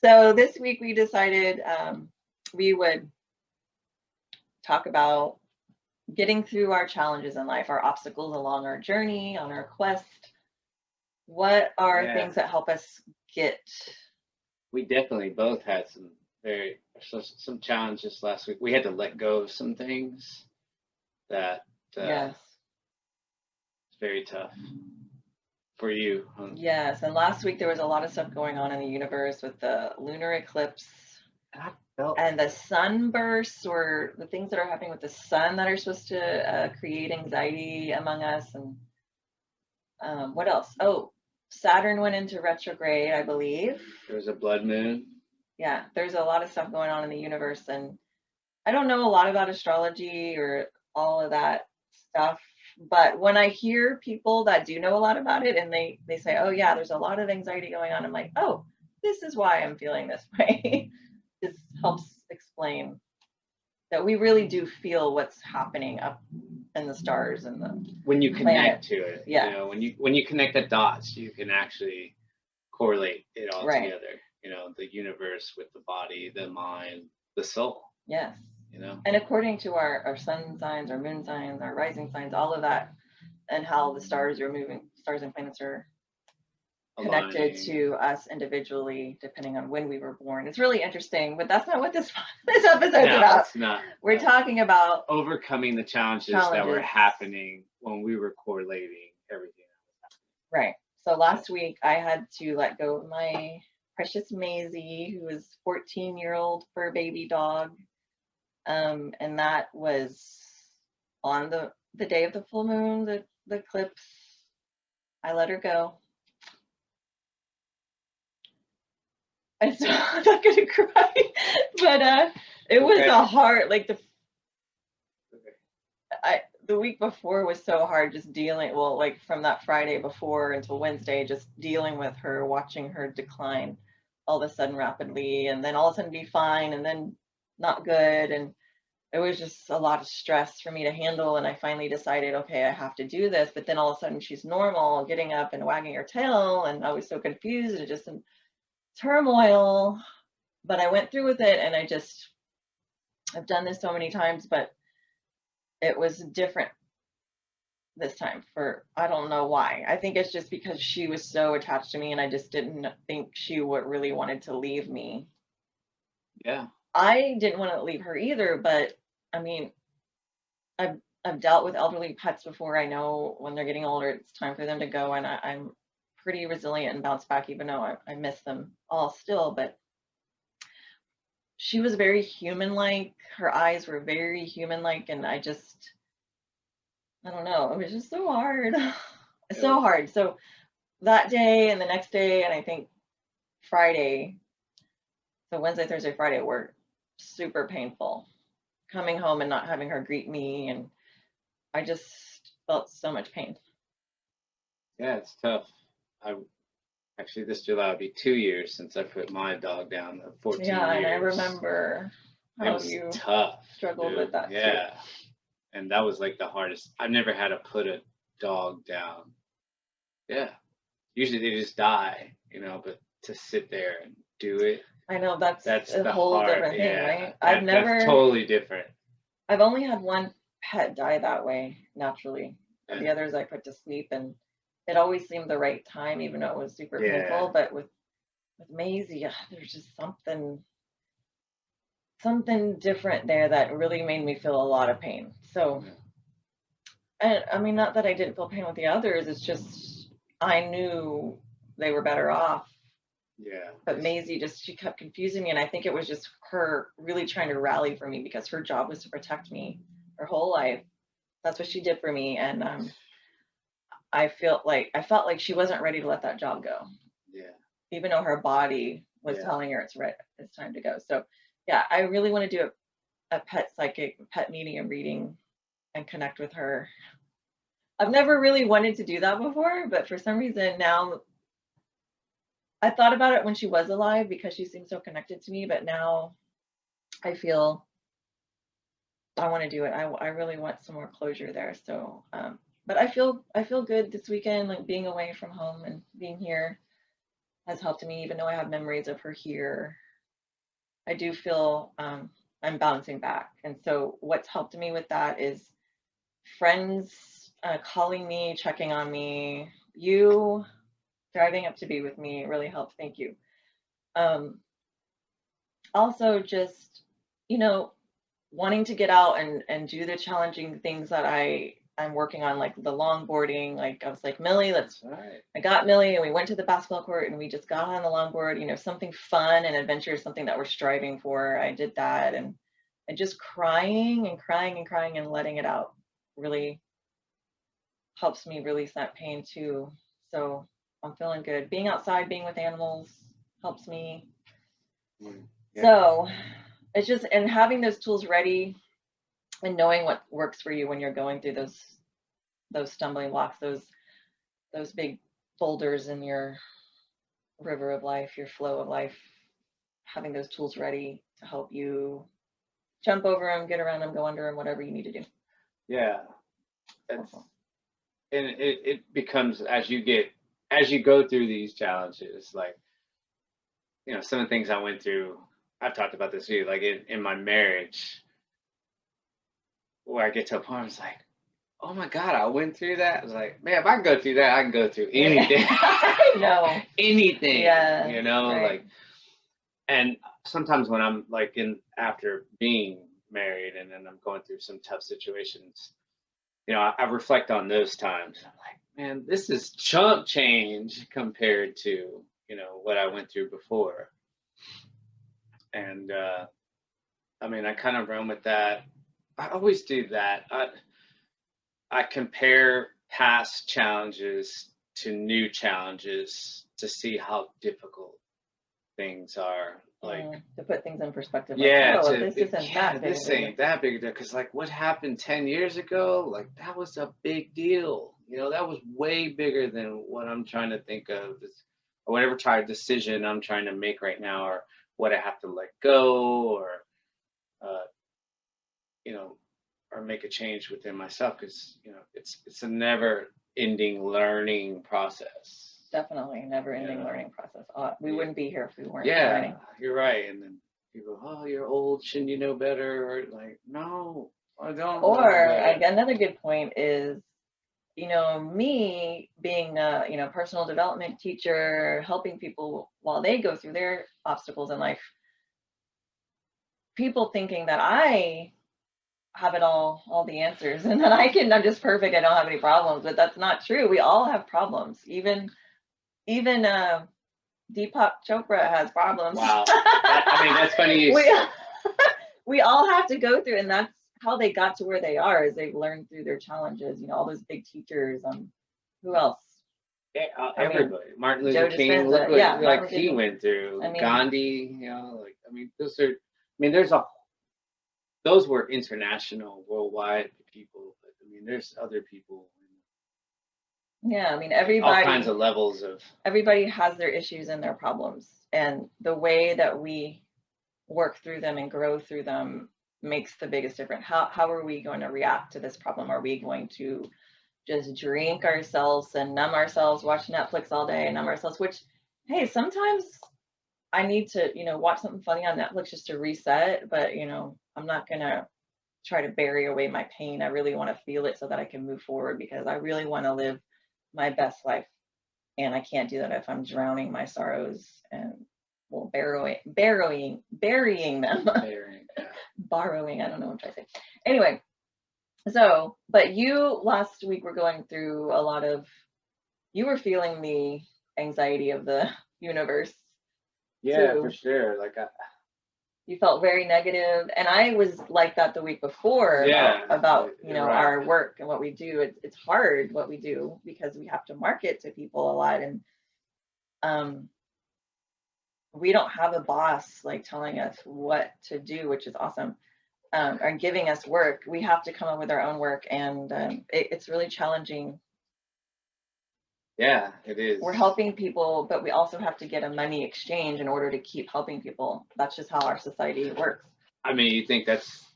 So this week we decided we would talk about getting through our challenges in life, our obstacles along our journey, on our quest. What are Yeah, things that help us get? we definitely both had some challenges last week. We had to let go of some things that Yes, it's very tough for you. yes. And last week there was a lot of stuff going on in the universe with the lunar eclipse I felt and the sunbursts, or the things that are happening with the sun that are supposed to create anxiety among us. And what else? Oh, Saturn went into retrograde, I believe. there was a blood moon. Yeah, there's a lot of stuff going on in the universe, and I don't know a lot about astrology or all of that stuff, but when I hear people that do know a lot about it and they say, "Oh yeah, there's a lot of anxiety going on," I'm like, "Oh, this is why I'm feeling this way." This helps explain that we really do feel what's happening up in the stars and the When you connect planet. to it, Yeah, when you connect the dots, you can actually correlate it all right. together. The universe with the body, the mind, the soul. Yes. You know, And according to our sun signs, our moon signs, our rising signs, all of that, and how the stars are moving, stars and planets are connected aligning. to us individually depending on when we were born. It's really interesting, but that's not what this this episode's No, about. it's not. We're talking about Overcoming the challenges that were challenges. happening when we were correlating everything. Right. So last week I had to let go of my precious Maisie, who was 14-year-old fur baby dog. And that was on the day of the full moon, the eclipse. I let her go. I so I'm not gonna cry, but it was Okay. a hard, like Okay. the week before was so hard, just dealing, well, like from that Friday before until Wednesday, just dealing with her, watching her decline all of a sudden rapidly, and then all of a sudden be fine, and then not good, and it was just a lot of stress for me to handle. And I finally decided, okay, I have to do this. But then all of a sudden she's normal, getting up and wagging her tail, and I was so confused and just in turmoil. But I went through with it, and I've done this so many times, but it was different this time. For I don't know why. I think it's just because she was so attached to me, and I just didn't think she would really wanted to leave me. Yeah. I didn't want to leave her either, but I mean, I've dealt with elderly pets before. I know when they're getting older, it's time for them to go, and I'm pretty resilient and bounce back, even though I miss them all still. But she was very human-like. Her eyes were very human-like, and I don't know. It was just so hard, It so was. hard. So that day and the next day, and I think Friday, so Wednesday, Thursday, Friday were super painful. Coming home and not having her greet me, and I just felt so much pain. Yeah, it's tough. I actually this July will be 2 years since I put my dog down. The 14 Yeah, and I years. remember It how was you tough, struggled with dude. that too. Yeah, and that was like the hardest. I've never had to put a dog down. Yeah, usually they just die, but to sit there and do it, I know that's that's a the whole hard. different thing, Yeah, right? that's totally different. I've only had one pet die that way naturally. Yeah, The others I put to sleep, and it always seemed the right time, even though it was super yeah, painful. But with Maisie, there's just something different there that really made me feel a lot of pain. So, yeah. and I mean, not that I didn't feel pain with the others. It's just I knew they were better off. Yeah. But Maisie she kept confusing me, and I think it was just her really trying to rally for me because her job was to protect me her whole life. That's what she did for me, and I felt like she wasn't ready to let that job go, Yeah. even though her body was Yeah. telling her it's time to go. So yeah, I really want to do a pet psychic pet meeting and reading and connect with her. I've never really wanted to do that before, but for some reason now I thought about it when she was alive because she seemed so connected to me, but now I feel I want to do it. I really want some more closure there. So, but I feel good this weekend, like being away from home and being here. has helped me, even though I have memories of her here. I do feel I'm bouncing back. And so what's helped me with that is friends calling me, checking on me, you driving up to be with me really helped. Thank you. Um, Also just, you know, wanting to get out and do the challenging things that I'm working on, like the longboarding. Like I was like, Millie, let's, Right. I got Millie and we went to the basketball court and we just got on the longboard, something fun and adventure, something that we're striving for. I did that, and just crying and crying and crying and letting it out really helps me release that pain too. So I'm feeling good. Being outside, being with animals helps me. Yeah. So it's just, and having those tools ready and knowing what works for you when you're going through those stumbling blocks, those big boulders in your river of life, your flow of life, having those tools ready to help you jump over them, get around them, go under them, whatever you need to do. Yeah. That's, and it becomes, as you go through these challenges, like, some of the things I went through, I've talked about this too, like in my marriage, where I get to a point, I was like, oh my God, I went through that. I was like, man, if I can go through that, I can go through anything. I know. Anything. Yeah. Right. Like, and sometimes when I'm like after being married and then I'm going through some tough situations, I reflect on those times. I'm like, man, this is chump change compared to, what I went through before. And I mean, I kind of run with that. I always do that. I compare past challenges to new challenges to see how difficult things are. Like, to put things in perspective. yeah, Like, this isn't that big. This ain't that big a deal. Because like what happened 10 years ago, like that was a big deal. That was way bigger than what I'm trying to think of, or whatever type of decision I'm trying to make right now, or what I have to let go, or uh, or make a change within myself, because it's a never ending learning process. Definitely never ending learning process. We wouldn't be here if we weren't learning. You're right. And then people, oh, you're old, shouldn't you know better? Or like, no, I don't. Or another good point is, me being a personal development teacher, helping people while they go through their obstacles in life. People thinking that I have it all the answers, and that I'm just perfect. I don't have any problems, but that's not true. We all have problems. Even Deepak Chopra has problems. Wow. That's funny. We all have to go through, and that's how they got to where they are, is they've learned through their challenges. All those big teachers. Who else? Yeah, everybody. Martin Luther King. Dispenza, look what like he went through. Gandhi. Those were international, worldwide people. But there's other people. Yeah, everybody. All kinds of levels of. Everybody has their issues and their problems, and the way that we work through them and grow through them makes the biggest difference. How are we going to react to this problem? Are we going to just drink ourselves and numb ourselves, watch Netflix all day and numb ourselves? Which, hey, sometimes I need to, watch something funny on Netflix just to reset. But, I'm not going to try to bury away my pain. I really want to feel it so that I can move forward, because I really want to live my best life. And I can't do that if I'm drowning my sorrows and burying them. Borrowing, I don't know what I'm trying to say. Anyway, so, but you last week were going through you were feeling the anxiety of the universe. Yeah, for sure. Like you felt very negative, and I was like that the week before. About right. Our work and what we do. It's hard what we do, because we have to market to people a lot, and we don't have a boss like telling us what to do, which is awesome, or giving us work. We have to come up with our own work, and it's really challenging. Yeah, it is. We're helping people, but we also have to get a money exchange in order to keep helping people. That's just how our society works. You think that's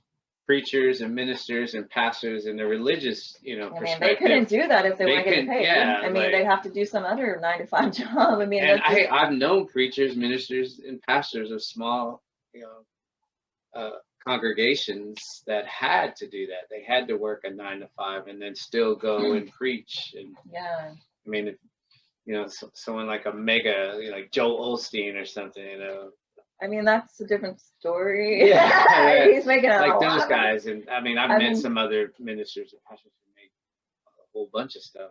preachers and ministers and pastors in the religious, I mean, they couldn't do that if they weren't getting paid. Yeah, I mean, they'd have to do some other 9-to-5 job. I mean, and I've known preachers, ministers, and pastors of small, congregations that had to do that. They had to work a 9 to 5 and then still go and preach. And yeah, I mean, if, someone like a mega, like Joel Osteen or something, I mean, that's a different story. Yeah, he's making a like lot those of guys. And I mean, I've met some other ministers and pastors who make a whole bunch of stuff.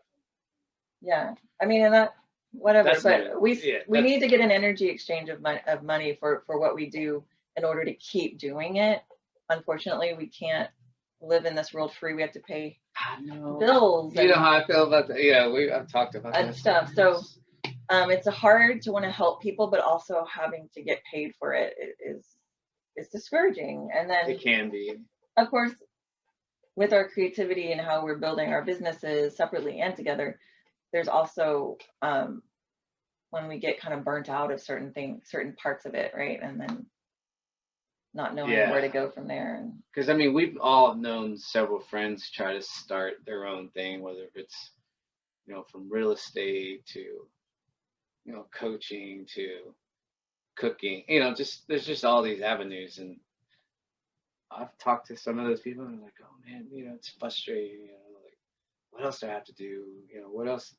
Yeah, I mean, and that whatever, That's but we need to get an energy exchange of money for what we do in order to keep doing it. Unfortunately, we can't live in this world free. We have to pay bills. You know how I feel about that. Yeah, I've talked about that stuff. So it's hard to want to help people, but also having to get paid for it is discouraging. And then it can be, of course, with our creativity and how we're building our businesses separately and together, there's also when we get kind of burnt out of certain parts of it, right? And then not knowing where to go from there. Because I mean, we've all known several friends try to start their own thing, whether it's from real estate to coaching to cooking, there's just all these avenues. And I've talked to some of those people and I'm like, oh man, it's frustrating, like what else do I have to do? What else?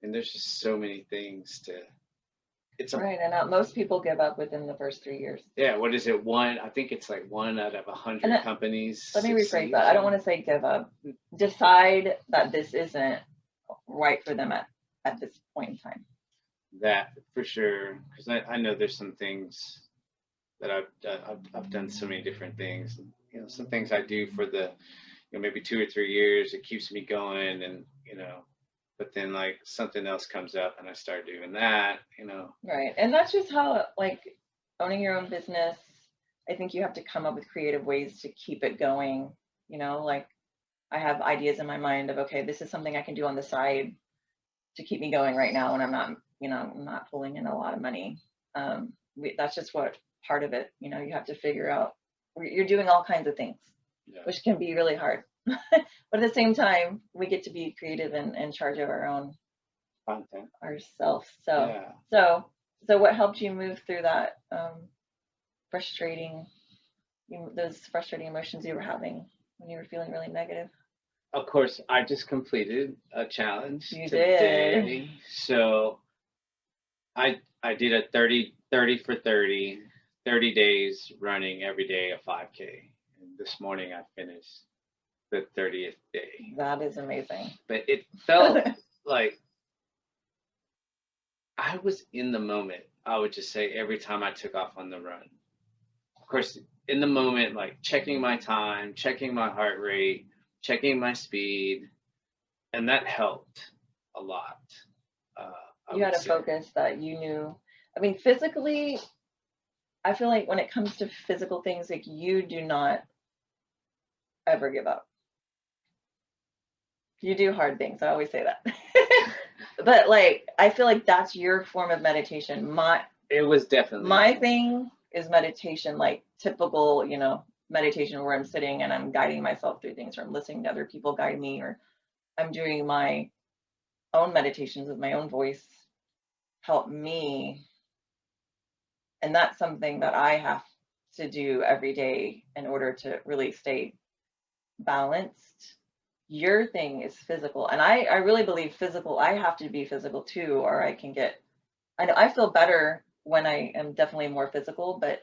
And there's just so many things to right. And most people give up within the first 3 years. Yeah. What is it? I think it's like 1 out of 100 companies. Let me rephrase that. I don't want to say give up. Decide that this isn't right for them at this point in time. That for sure, because I know there's some things that I've done so many different things. Some things I do for the maybe 2 or 3 years. It keeps me going, and but then like something else comes up and I start doing that. Right, and that's just how like owning your own business. I think you have to come up with creative ways to keep it going. Like I have ideas in my mind of, okay, this is something I can do on the side to keep me going right now when I'm not I'm not pulling in a lot of money. That's just what part of it, you have to figure out. You're doing all kinds of things, which can be really hard. But at the same time, we get to be creative and in charge of our own content ourselves. So what helped you move through that those frustrating emotions you were having when you were feeling really negative? Of course, I just completed a challenge today. Did. So I did a 30 for 30 days running every day a 5K. And this morning I finished the 30th day. That is amazing. But it felt like I was in the moment, I would just say, every time I took off on the run. Of course, in the moment, like checking my time, checking my heart rate, checking my speed, and that helped a lot. You had a focus that you knew. I mean, physically, I feel like when it comes to physical things, like you do not ever give up. You do hard things. I always say that. But like, I feel like that's your form of meditation. It was definitely my thing is meditation, like typical, meditation where I'm sitting and I'm guiding myself through things, or I'm listening to other people guide me, or I'm doing my own meditations with my own voice, help me. And that's something that I have to do every day in order to really stay balanced. Your thing is physical, and I really believe physical. I have to be physical too, or I can get. I know I feel better when I am definitely more physical, but